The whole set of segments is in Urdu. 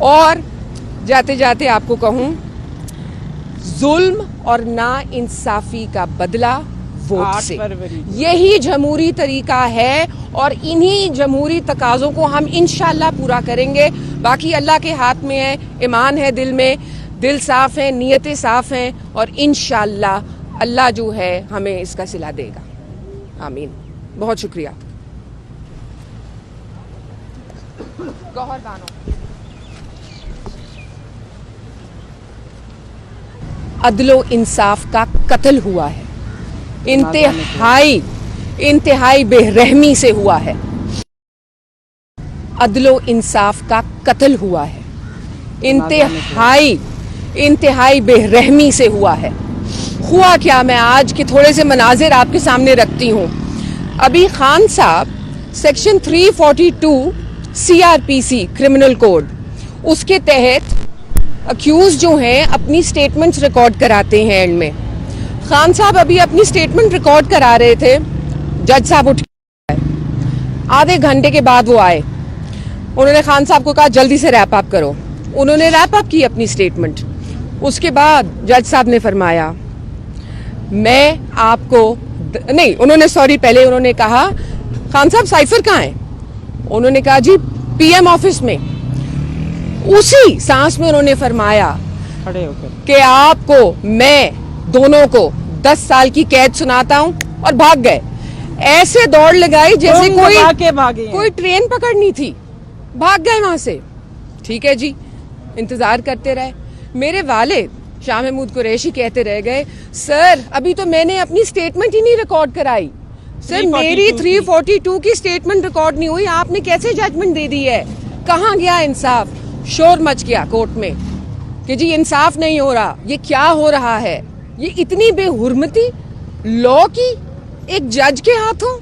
اور جاتے جاتے آپ کو کہوں, ظلم اور نا انصافی کا بدلہ ووٹ سے. یہی جمہوری طریقہ ہے اور انہی جمہوری تقاضوں کو ہم انشاءاللہ پورا کریں گے. باقی اللہ کے ہاتھ میں ہے, ایمان ہے دل میں, دل صاف ہے, نیتیں صاف ہیں, اور انشاءاللہ اللہ جو ہے ہمیں اس کا صلہ دے گا. آمین. بہت شکریہ. گوہر بانو. عدل و انصاف کا قتل ہوا ہے, انتہائی بے رحمی سے ہوا ہے. عدل و انصاف کا قتل ہوا ہے, انتہائی بے رحمی سے ہوا ہے. ہوا کیا, میں آج کے تھوڑے سے مناظر آپ کے سامنے رکھتی ہوں. ابھی خان صاحب سیکشن 342 CRPC کرمنل کوڈ, اس کے تحت اکیوز جو ہیں اپنی سٹیٹمنٹس ریکارڈ کراتے ہیں. اینڈ میں خان صاحب ابھی اپنی سٹیٹمنٹ ریکارڈ کرا رہے تھے, جج صاحب اٹھ کے آدھے گھنٹے کے بعد وہ آئے. انہوں نے خان صاحب کو کہا جلدی سے ریپ اپ کرو. انہوں نے ریپ اپ کی اپنی سٹیٹمنٹ. اس کے بعد جج صاحب نے فرمایا میں آپ کو نہیں, انہوں نے سوری پہلے انہوں نے کہا خان صاحب سائفر کہاں ہیں؟ انہوں نے کہا جی PM آفس میں. اسی سانس میں انہوں نے فرمایا کہ آپ کو میں دونوں کو 10 سال کی قید سناتا ہوں, اور بھاگ گئے. ایسے دوڑ لگائی جیسے کوئی ٹرین پکڑنی تھی, بھاگ گئے وہاں سے. ٹھیک ہے جی, انتظار کرتے رہے. میرے والد شاہ محمود قریشی کہتے رہ گئے سر ابھی تو میں نے اپنی سٹیٹمنٹ ہی نہیں ریکارڈ کرائی. سر میری 342 کی سٹیٹمنٹ ریکارڈ نہیں ہوئی, آپ نے کیسے ججمنٹ دے دی ہے؟ کہاں گیا انصاف؟ شور مچ گیا کورٹ میں کہ جی انصاف نہیں ہو رہا, یہ کیا ہو رہا ہے؟ یہ اتنی بے حرمتی لا کی ایک جج کے ہاتھوں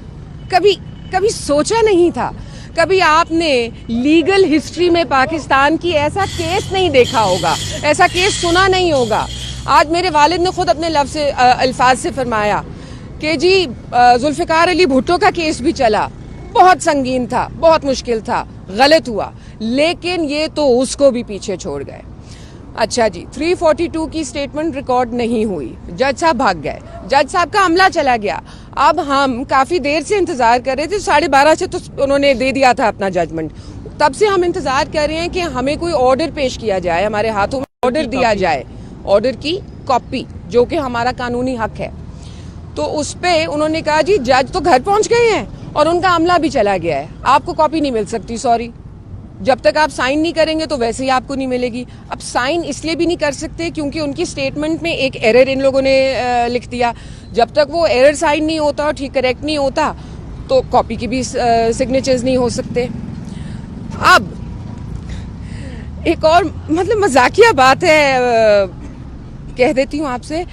کبھی سوچا نہیں تھا. کبھی آپ نے لیگل ہسٹری میں پاکستان کی ایسا کیس نہیں دیکھا ہوگا, ایسا کیس سنا نہیں ہوگا. آج میرے والد نے خود اپنے الفاظ سے فرمایا کہ جی ذوالفقار علی بھٹو کا کیس بھی چلا, بہت سنگین تھا, بہت مشکل تھا, غلط ہوا, لیکن یہ تو اس کو بھی پیچھے چھوڑ گئے. اچھا جی 342 کی سٹیٹمنٹ ریکارڈ نہیں ہوئی, جج صاحب بھاگ گئے, جج صاحب کا عملہ چلا گیا. اب ہم کافی دیر سے انتظار کر رہے تھے, 12:30 سے تو انہوں نے دے دیا تھا اپنا ججمنٹ. تب سے ہم انتظار کر رہے ہیں کہ ہمیں کوئی آرڈر پیش کیا جائے, ہمارے ہاتھوں میں آرڈر دیا جائے, آرڈر کی کاپی, جو کہ ہمارا قانونی حق ہے. تو اس پہ انہوں نے کہا جی جج تو گھر پہنچ گئے ہیں اور ان کا عملہ بھی چلا گیا ہے, آپ کو کاپی نہیں مل سکتی, سوری. جب تک آپ سائن نہیں کریں گے تو ویسے ہی آپ کو نہیں ملے گی. اب سائن اس لیے بھی نہیں کر سکتے کیونکہ ان کی سٹیٹمنٹ میں ایک ایرر ان لوگوں نے لکھ دیا. جب تک وہ ایرر سائن نہیں ہوتا اور ٹھیک کریکٹ نہیں ہوتا تو کاپی کی بھی سگنیچرز نہیں ہو سکتے. اب ایک اور مطلب مذاقیہ بات ہے, کہہ دیتی ہوں آپ سے,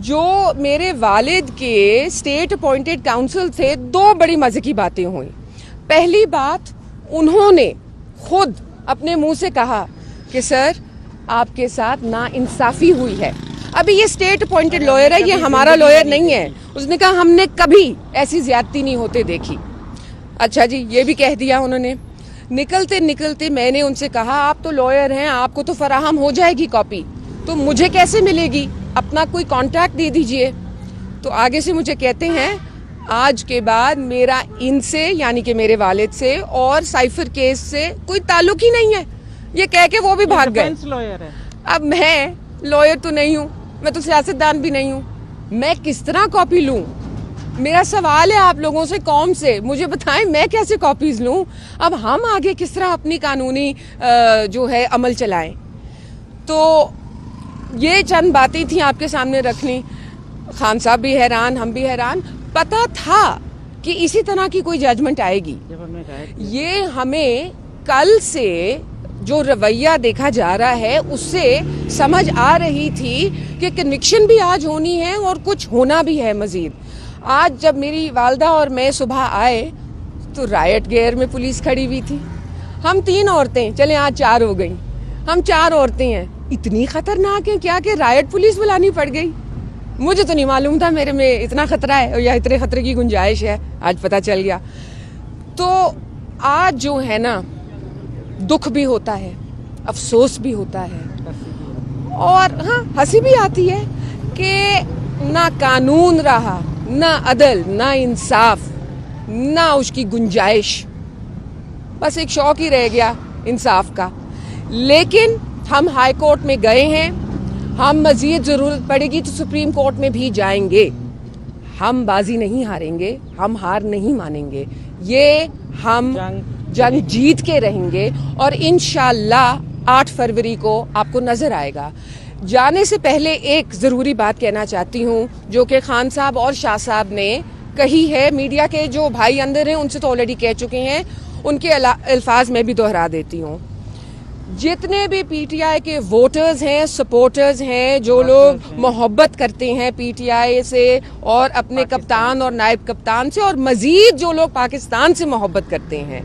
جو میرے والد کے اسٹیٹ اپوائنٹڈ کاؤنسل تھے, 2 بڑی مزے کی باتیں ہوئیں. پہلی بات, انہوں نے خود اپنے منہ سے کہا کہ سر آپ کے ساتھ نا انصافی ہوئی ہے. ابھی یہ اسٹیٹ اپوائنٹڈ لائر ہے, یہ ہمارا لائر نہیں ہے. اس نے کہا ہم نے کبھی ایسی زیادتی نہیں ہوتے دیکھی. اچھا جی, یہ بھی کہہ دیا انہوں نے. نکلتے میں نے ان سے کہا آپ تو لائر ہیں, آپ کو تو فراہم ہو جائے گی کاپی, تو مجھے کیسے ملے گی؟ اپنا کوئی کانٹیکٹ دے دیجئے. تو آگے سے مجھے کہتے ہیں آج کے بعد میرا ان سے یعنی کہ میرے والد سے اور سائفر کیس سے کوئی تعلق ہی نہیں ہے. یہ کہہ کے وہ بھی بھاگ گئے. اب میں لائر تو نہیں ہوں, میں تو سیاستدان بھی نہیں ہوں, میں کس طرح کاپی لوں؟ میرا سوال ہے آپ لوگوں سے, قوم سے, مجھے بتائیں میں کیسے کاپیز لوں؟ اب ہم آگے کس طرح اپنی قانونی جو ہے عمل چلائیں؟ تو یہ چند باتیں تھیں آپ کے سامنے رکھنی. خان صاحب بھی حیران, ہم بھی حیران. پتا تھا کہ اسی طرح کی کوئی ججمنٹ آئے گی. یہ ہمیں کل سے جو رویہ دیکھا جا رہا ہے اس سے سمجھ آ رہی تھی کہ کنوکشن بھی آج ہونی ہے اور کچھ ہونا بھی ہے مزید. آج جب میری والدہ اور میں صبح آئے تو رائٹ گیئر میں پولیس کھڑی ہوئی تھی. ہم 3 عورتیں, چلیں آج 4 ہو گئیں, ہم 4 عورتیں ہیں. اتنی خطرناک ہیں کیا کہ رائٹ پولیس بلانی پڑ گئی. مجھے تو نہیں معلوم تھا میرے میں اتنا خطرہ ہے یا اتنے خطرے کی گنجائش ہے, آج پتہ چل گیا. تو آج جو ہے نا دکھ بھی ہوتا ہے, افسوس بھی ہوتا ہے اور ہاں ہنسی بھی آتی ہے کہ نہ قانون رہا، نہ عدل، نہ انصاف، نہ اس کی گنجائش، بس ایک شوق ہی رہ گیا انصاف کا۔ لیکن ہم ہائی کورٹ میں گئے ہیں، ہم مزید ضرورت پڑے گی تو سپریم کورٹ میں بھی جائیں گے، ہم بازی نہیں ہاریں گے، ہم ہار نہیں مانیں گے، یہ ہم جنگ جیت کے رہیں گے اور انشاءاللہ 8 فروری کو آپ کو نظر آئے گا۔ جانے سے پہلے ایک ضروری بات کہنا چاہتی ہوں جو کہ خان صاحب اور شاہ صاحب نے کہی ہے، میڈیا کے جو بھائی اندر ہیں ان سے تو آلریڈی کہہ چکے ہیں، ان کے الفاظ میں بھی دہرا دیتی ہوں۔ جتنے بھی پی ٹی آئی کے ووٹرز ہیں، سپورٹرز ہیں، جو لوگ محبت کرتے ہیں پی ٹی آئی سے اور اپنے کپتان اور نائب کپتان سے، اور مزید جو لوگ پاکستان سے محبت کرتے ہیں،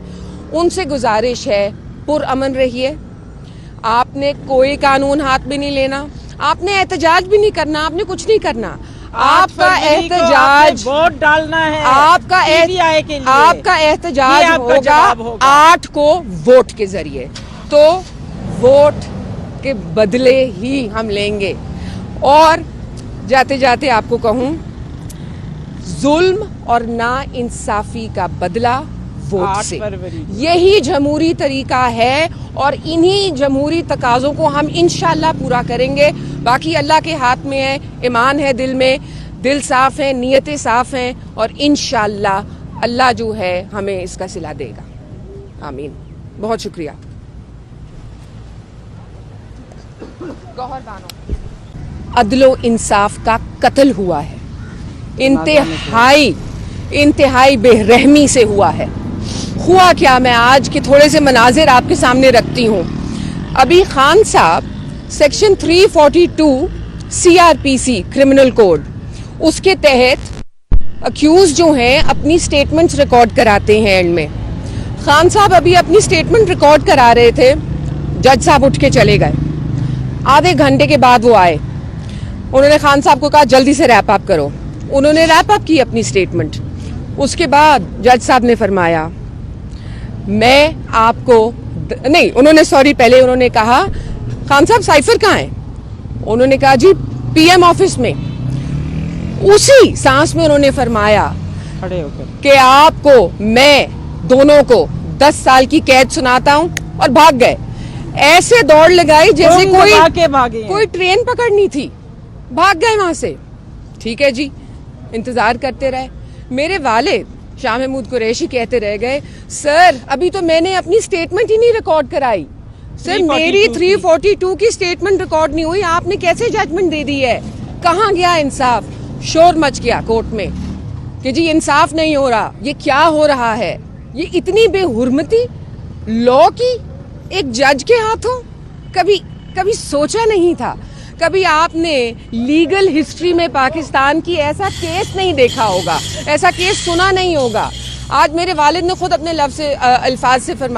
ان سے گزارش ہے پرامن رہیے۔ آپ نے کوئی قانون ہاتھ میں نہیں لینا، آپ نے احتجاج بھی نہیں کرنا، آپ نے کچھ نہیں کرنا۔ آپ کا احتجاج ووٹ ڈالنا ہے، آپ کا احتجاج ہوگا 8 کو ووٹ کے ذریعے، تو ووٹ کے بدلے ہی ہم لیں گے۔ اور جاتے جاتے آپ کو کہوں، ظلم اور نا انصافی کا بدلہ ووٹ سے، یہی جمہوری طریقہ ہے اور انہی جمہوری تقاضوں کو ہم انشاءاللہ پورا کریں گے۔ باقی اللہ کے ہاتھ میں ہے، ایمان ہے دل میں، دل صاف ہیں، نیتیں صاف ہیں، اور انشاءاللہ اللہ جو ہے ہمیں اس کا صلہ دے گا۔ آمین۔ بہت شکریہ۔ گوہر بانو، عدل و انصاف کا قتل ہوا ہے، انتہائی بے رحمی سے ہوا ہے۔ ہوا کیا، میں آج کے تھوڑے سے مناظر آپ کے سامنے رکھتی ہوں۔ ابھی خان صاحب سیکشن 342 CRPC کرمنل کوڈ، اس کے تحت اکیوز جو ہیں اپنی سٹیٹمنٹس ریکارڈ کراتے ہیں۔ اینڈ میں خان صاحب ابھی اپنی سٹیٹمنٹ ریکارڈ کرا رہے تھے، جج صاحب اٹھ کے چلے گئے۔ آدھے گھنٹے کے بعد وہ آئے، انہوں نے خان صاحب کو کہا جلدی سے ریپ اپ کرو، انہوں نے ریپ اپ کی اپنی سٹیٹمنٹ۔ اس کے بعد جج صاحب نے فرمایا میں آپ کو نہیں، پہلے انہوں نے کہا خان صاحب سائفر کہاں ہیں؟ انہوں نے کہا جی PM آفس میں۔ اسی سانس میں انہوں نے فرمایا کہ آپ کو میں دونوں کو 10 سال کی قید سناتا ہوں، اور بھاگ گئے۔ ایسے دوڑ لگائی جیسے کوئی ٹرین پکڑنی تھی، بھاگ گئے وہاں سے۔ ٹھیک ہے جی، انتظار کرتے رہے۔ میرے والد شاہ محمود قریشی کہتے رہ گئے سر ابھی تو میں نے اپنی سٹیٹمنٹ ہی نہیں ریکارڈ کرائی، سر میری 342 کی سٹیٹمنٹ ریکارڈ نہیں ہوئی، آپ نے کیسے ججمنٹ دے دی ہے؟ کہاں گیا انصاف؟ شور مچ گیا کورٹ میں کہ جی انصاف نہیں ہو رہا، یہ کیا ہو رہا ہے؟ یہ اتنی بے حرمتی لا کی ایک جج کے ہاتھوں کبھی سوچا نہیں تھا۔ کبھی آپ نے لیگل ہسٹری میں پاکستان کی ایسا کیس نہیں دیکھا ہوگا، ایسا کیس سنا نہیں ہوگا۔ آج میرے والد نے خود اپنے الفاظ سے فرمایا